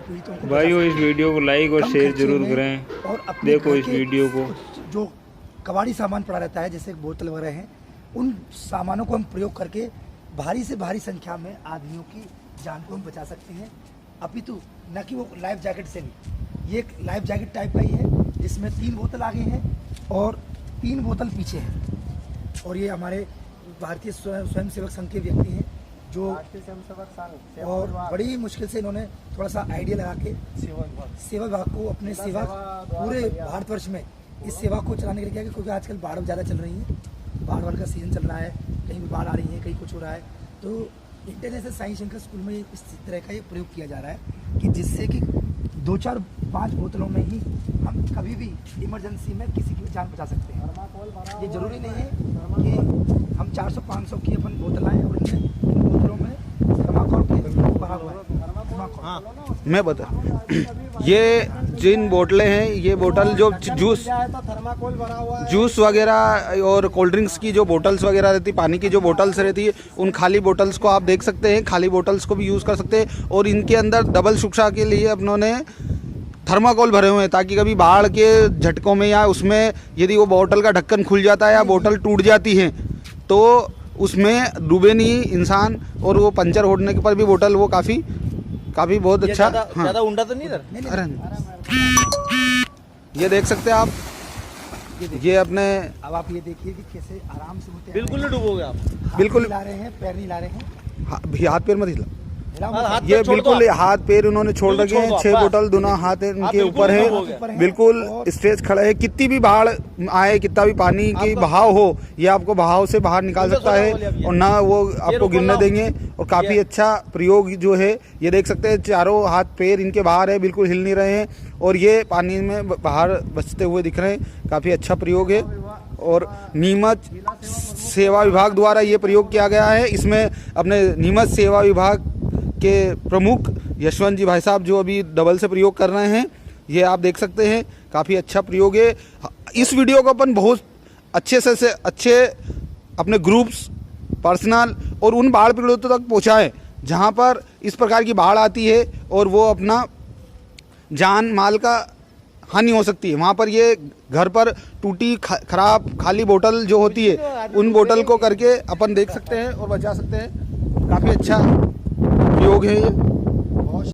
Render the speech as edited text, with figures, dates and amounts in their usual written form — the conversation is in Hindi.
पीड़ितों को भाइयों इस वीडियो को लाइक और कम शेयर खर्चे जरूर में करें। और अपने देखो घर इस के वीडियो को। जो कबाड़ी सामान पड़ा रहता है जैसे बोतल वगैरह हैं, उन सामानों को हम प्रयोग करके भारी से भारी संख्या में आदमियों की जान को हम बचा सकते हैं। अपितु न कि वो लाइफ जैकेट से भी, ये एक लाइफ जैकेट टाइप का ही है जिसमें 3 बोतल आगे हैं और 3 बोतल पीछे हैं। और ये हमारे भारतीय स्वयंसेवक संघ के व्यक्ति हैं जो और बड़ी मुश्किल से इन्होंने थोड़ा सा आइडिया लगा के सेवा विभाग को अपने सेवा पूरे भारतवर्ष में इस सेवा को चलाने के लिए किया, क्योंकि आजकल बाढ़ ज़्यादा चल रही है, बाढ़ का सीजन चल रहा है, कहीं भी बाढ़ आ रही है, कहीं कुछ हो रहा है। तो इंटरनेशनल साई शंकर स्कूल में इस तरह का ये प्रयोग किया जा रहा है कि जिससे कि 2, 4, 5 बोतलों में ही हम कभी भी इमरजेंसी में किसी की जान बचा सकते हैं। ये जरूरी नहीं है कि हम 400-500 की अपन बोतल आए और इनमें बोतलों में थर्माकोल भरा हुआ है। हाँ मैं बता, ये जिन बोतलें हैं, ये बोतल जो जूस वगैरह और कोल्ड ड्रिंक्स की जो बोतल्स वगैरह रहती, पानी की जो बोतल्स रहती है, उन खाली बोतल्स को आप देख सकते हैं, खाली बोतल्स को भी यूज़ कर सकते हैं। और इनके अंदर डबल सुरक्षा के लिए अपनों ने थर्माकोल भरे हुए हैं ताकि कभी बाढ़ के झटकों में या उसमें यदि वो बोतल का ढक्कन खुल जाता है या बोतल टूट जाती है तो उसमें डूबे नहीं इंसान, और वो पंचर होने के पर भी बोतल वो काफ़ी बहुत अच्छा। ज़्यादा उंडा तो नहीं इधर। अरे ये देख सकते हैं आप, ये अपने अब आप ये देखिए कि कैसे आराम से होते हैं। बिल्कुल नहीं डूबोगे आप। बिल्कुल ला रहे हैं, पैर नहीं ला रहे हैं, हाथ पैर मत हिला, हाथ ये पे छोड़ दो बिल्कुल आप। हाथ पैर उन्होंने छोड़ बिल्कुल रखे हैं। छोड़ दो 6 आप, बोतल बस। दोनों हाथ इनके आप ऊपर बिल्कुल है, बिल्कुल स्ट्रेच खड़ा है। कितनी भी बाढ़ आए, कितना भी पानी की बहाव हो, ये आपको बहाव से बाहर निकाल सकता है और ना वो आपको गिरने देंगे। और काफ़ी अच्छा प्रयोग जो है, ये देख सकते हैं चारों हाथ पैर इनके बाहर है, बिल्कुल हिल नहीं रहे हैं और ये पानी में बाहर बचते हुए दिख रहे हैं। काफ़ी अच्छा प्रयोग है और नीमच सेवा विभाग द्वारा ये प्रयोग किया गया है। इसमें अपने नीमच सेवा विभाग के प्रमुख यशवंत जी भाई साहब जो अभी डबल से प्रयोग कर रहे हैं, ये आप देख सकते हैं, काफ़ी अच्छा प्रयोग है। इस वीडियो को अपन बहुत अच्छे से अच्छे अपने ग्रुप्स, पर्सनल और उन बाढ़ पीड़ितों तक पहुँचाएं जहाँ पर इस प्रकार की बाढ़ आती है और वो अपना जान माल का हानि हो सकती है। वहाँ पर ये घर पर टूटी खराब खाली बोतल जो होती है, उन बोतल को करके अपन देख सकते हैं और बचा सकते हैं। काफ़ी अच्छा प्रयोग है ये।